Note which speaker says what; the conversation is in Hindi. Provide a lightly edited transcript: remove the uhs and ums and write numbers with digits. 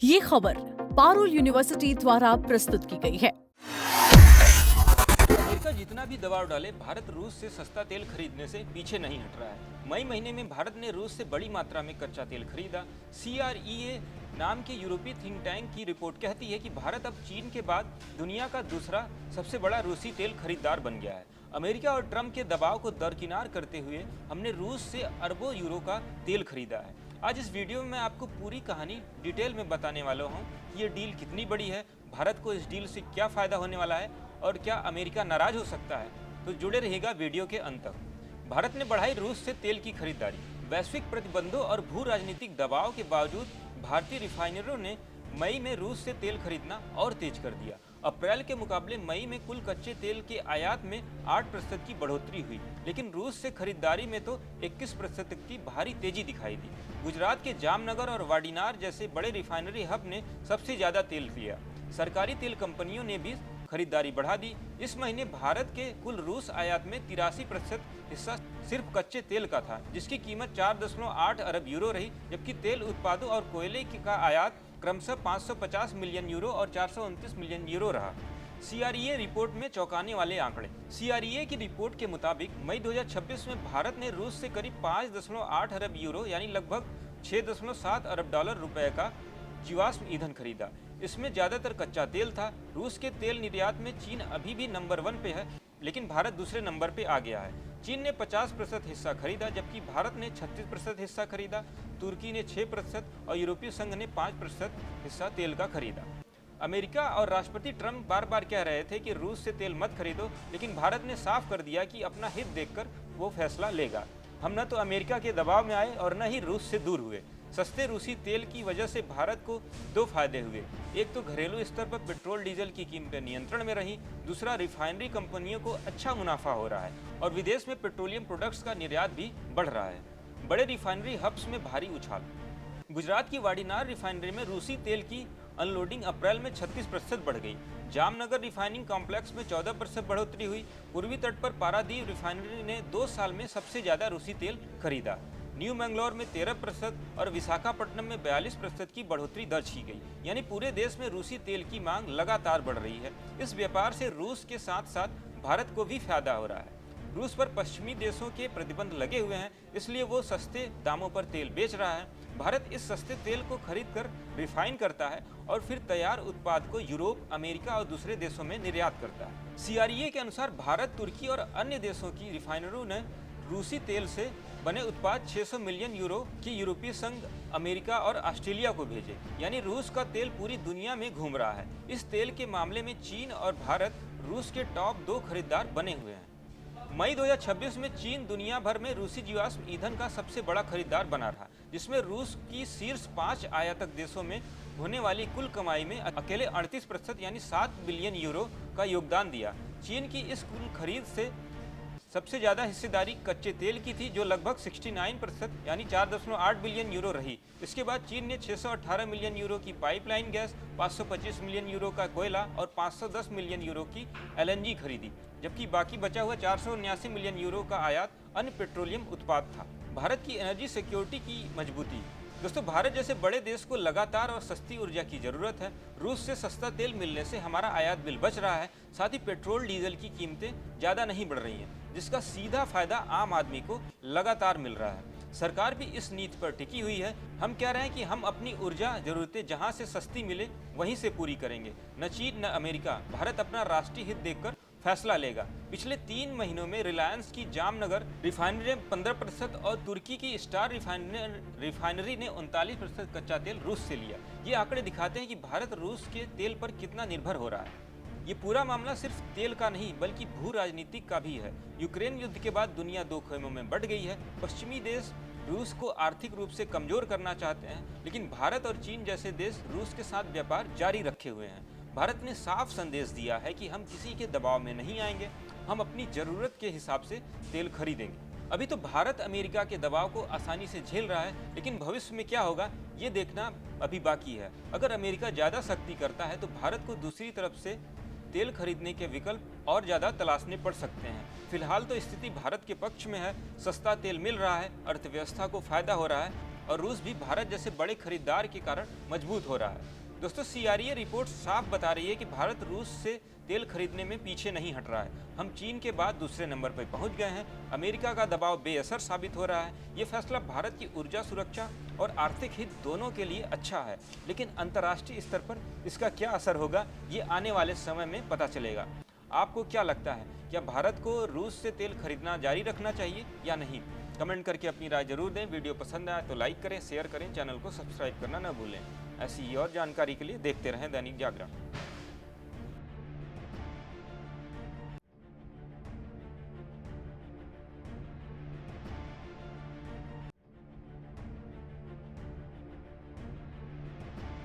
Speaker 1: ये खबर पारुल यूनिवर्सिटी द्वारा प्रस्तुत की गई है।
Speaker 2: अमेरिका जितना भी दबाव डाले, भारत रूस से सस्ता तेल खरीदने से पीछे नहीं हट रहा है। मई महीने में भारत ने रूस से बड़ी मात्रा में कच्चा तेल खरीदा। CREA नाम के यूरोपीय थिंक टैंक की रिपोर्ट कहती है कि भारत अब चीन के बाद दुनिया का दूसरा सबसे बड़ा रूसी तेल खरीदार बन गया है। अमेरिका और ट्रंप के दबाव को दरकिनार करते हुए हमने रूस से अरबों यूरो का तेल खरीदा है। आज इस वीडियो में मैं आपको पूरी कहानी डिटेल में बताने वाला हूँ कि ये डील कितनी बड़ी है, भारत को इस डील से क्या फ़ायदा होने वाला है और क्या अमेरिका नाराज हो सकता है। तो जुड़े रहिएगा वीडियो के अंत तक। भारत ने बढ़ाई रूस से तेल की खरीदारी। वैश्विक प्रतिबंधों और भू राजनीतिक दबाव के बावजूद भारतीय रिफाइनरों ने मई में रूस से तेल खरीदना और तेज कर दिया। अप्रैल के मुकाबले मई में कुल कच्चे तेल के आयात में 8% की बढ़ोतरी हुई, लेकिन रूस से खरीदारी में तो 21% की भारी तेजी दिखाई दी। गुजरात के जामनगर और वाडीनार जैसे बड़े रिफाइनरी हब ने सबसे ज़्यादा तेल लिया। सरकारी तेल कंपनियों ने भी खरीदारी बढ़ा दी। इस महीने भारत के कुल रूस आयात में 83% हिस्सा सिर्फ कच्चे तेल का था, जिसकी कीमत 4.8 अरब यूरो रही, जबकि तेल उत्पादों और कोयले का आयात क्रमशः 550 मिलियन यूरो और 429 मिलियन यूरो रहा। CREA रिपोर्ट में चौंकाने वाले आंकड़े। CREA की रिपोर्ट के मुताबिक मई 2026 में भारत ने रूस से करीब 5.8 अरब यूरो यानी लगभग 6.7 अरब डॉलर रुपए का जीवाश्म ईंधन खरीदा। इसमें ज्यादातर कच्चा तेल था। रूस के तेल निर्यात में चीन अभी भी नंबर 1 पे है, लेकिन भारत दूसरे नंबर पे आ गया है। चीन ने 50% हिस्सा खरीदा, जबकि भारत ने 36% हिस्सा खरीदा, तुर्की ने 6% और यूरोपीय संघ ने 5% हिस्सा तेल का खरीदा। अमेरिका और राष्ट्रपति ट्रंप बार बार कह रहे थे कि रूस से तेल मत खरीदो, लेकिन भारत ने साफ कर दिया कि अपना हित देखकर वो फैसला लेगा। हम न तो अमेरिका के दबाव में आए और न ही रूस से दूर हुए। सस्ते रूसी तेल की वजह से भारत को दो फायदे हुए। एक तो घरेलू स्तर पर पेट्रोल डीजल की कीमतें नियंत्रण में रहीं, दूसरा रिफाइनरी कंपनियों को अच्छा मुनाफा हो रहा है और विदेश में पेट्रोलियम प्रोडक्ट्स का निर्यात भी बढ़ रहा है। बड़े रिफाइनरी हब्स में भारी उछाल। गुजरात की वाडीनार रिफाइनरी में रूसी तेल की अनलोडिंग अप्रैल में 36% बढ़ गई। जामनगर रिफाइनिंग कॉम्प्लेक्स में 14% बढ़ोतरी हुई। पूर्वी तट पर पारादीप रिफाइनरी ने 2 साल में सबसे ज्यादा रूसी तेल खरीदा। न्यू मैंगलोर में 13% और विशाखापट्टनम में 42% की बढ़ोतरी दर्ज की गई। यानी पूरे देश में रूसी तेल की मांग लगातार बढ़ रही है। इस व्यापार से रूस के साथ साथ भारत को भी फायदा हो रहा है। रूस पर पश्चिमी देशों के प्रतिबंध लगे हुए हैं, इसलिए वो सस्ते दामों पर तेल बेच रहा है। भारत इस सस्ते तेल को खरीद कर रिफाइन करता है और फिर तैयार उत्पाद को यूरोप, अमेरिका और दूसरे देशों में निर्यात करता है। CREA के अनुसार भारत, तुर्की और अन्य देशों की रिफाइनरों ने रूसी तेल से बने उत्पाद 600 मिलियन यूरो की यूरोपीय संघ, अमेरिका और ऑस्ट्रेलिया को भेजे। यानी रूस का तेल पूरी दुनिया में घूम रहा है। इस तेल के मामले में चीन और भारत रूस के टॉप 2 खरीदार बने हुए हैं। मई 2026 में चीन दुनिया भर में रूसी जीवाश्म ईंधन का सबसे बड़ा खरीदार बना रहा, जिसमें रूस की शीर्ष 5 आयातक देशों में होने वाली कुल कमाई में अकेले 38% यानी 7 बिलियन यूरो का योगदान दिया। चीन की इस कुल खरीद से सबसे ज़्यादा हिस्सेदारी कच्चे तेल की थी, जो लगभग 69% यानी 4.8 बिलियन यूरो रही। इसके बाद चीन ने 618 मिलियन यूरो की पाइपलाइन गैस, 525 मिलियन यूरो का कोयला और 510 मिलियन यूरो की LNG खरीदी, जबकि बाकी बचा हुआ 479 मिलियन यूरो का आयात अन्य पेट्रोलियम उत्पाद था। भारत की एनर्जी सिक्योरिटी की मजबूती। दोस्तों, भारत जैसे बड़े देश को लगातार और सस्ती ऊर्जा की जरूरत है। रूस से सस्ता तेल मिलने से हमारा आयात बिल बच रहा है, साथ ही पेट्रोल डीजल की कीमतें ज़्यादा नहीं बढ़ रही हैं, जिसका सीधा फायदा आम आदमी को लगातार मिल रहा है। सरकार भी इस नीति पर टिकी हुई है। हम कह रहे हैं कि हम अपनी ऊर्जा जरूरतें जहां से सस्ती मिले वहीं से पूरी करेंगे। न चीन न अमेरिका, भारत अपना राष्ट्रीय हित देखकर फैसला लेगा। पिछले 3 महीनों में रिलायंस की जामनगर रिफाइनरी ने 15% और तुर्की की स्टार रिफाइनरी ने 39% कच्चा तेल रूस से लिया। ये आंकड़े दिखाते हैं कि भारत रूस के तेल पर कितना निर्भर हो रहा है। ये पूरा मामला सिर्फ तेल का नहीं बल्कि भू राजनीतिक का भी है। यूक्रेन युद्ध के बाद दुनिया 2 खेमों में बंट गई है। पश्चिमी देश रूस को आर्थिक रूप से कमजोर करना चाहते हैं, लेकिन भारत और चीन जैसे देश रूस के साथ व्यापार जारी रखे हुए हैं। भारत ने साफ संदेश दिया है कि हम किसी के दबाव में नहीं आएंगे, हम अपनी ज़रूरत के हिसाब से तेल खरीदेंगे। अभी तो भारत अमेरिका के दबाव को आसानी से झेल रहा है, लेकिन भविष्य में क्या होगा ये देखना अभी बाकी है। अगर अमेरिका ज़्यादा सख्ती करता है तो भारत को दूसरी तरफ से तेल खरीदने के विकल्प और ज़्यादा तलाशने पड़ सकते हैं। फिलहाल तो स्थिति भारत के पक्ष में है। सस्ता तेल मिल रहा है, अर्थव्यवस्था को फायदा हो रहा है और रूस भी भारत जैसे बड़े खरीदार के कारण मजबूत हो रहा है। दोस्तों, CREA रिपोर्ट साफ बता रही है कि भारत रूस से तेल खरीदने में पीछे नहीं हट रहा है। हम चीन के बाद दूसरे नंबर पर पहुंच गए हैं। अमेरिका का दबाव बेअसर साबित हो रहा है। ये फैसला भारत की ऊर्जा सुरक्षा और आर्थिक हित दोनों के लिए अच्छा है, लेकिन अंतर्राष्ट्रीय स्तर पर इसका क्या असर होगा, ये आने वाले समय में पता चलेगा। आपको क्या लगता है, क्या भारत को रूस से तेल खरीदना जारी रखना चाहिए या नहीं? कमेंट करके अपनी राय जरूर दें। वीडियो पसंद आए तो लाइक करें, शेयर करें, चैनल को सब्सक्राइब करना न भूलें। ऐसी ही और जानकारी के लिए देखते रहें दैनिक जागरण।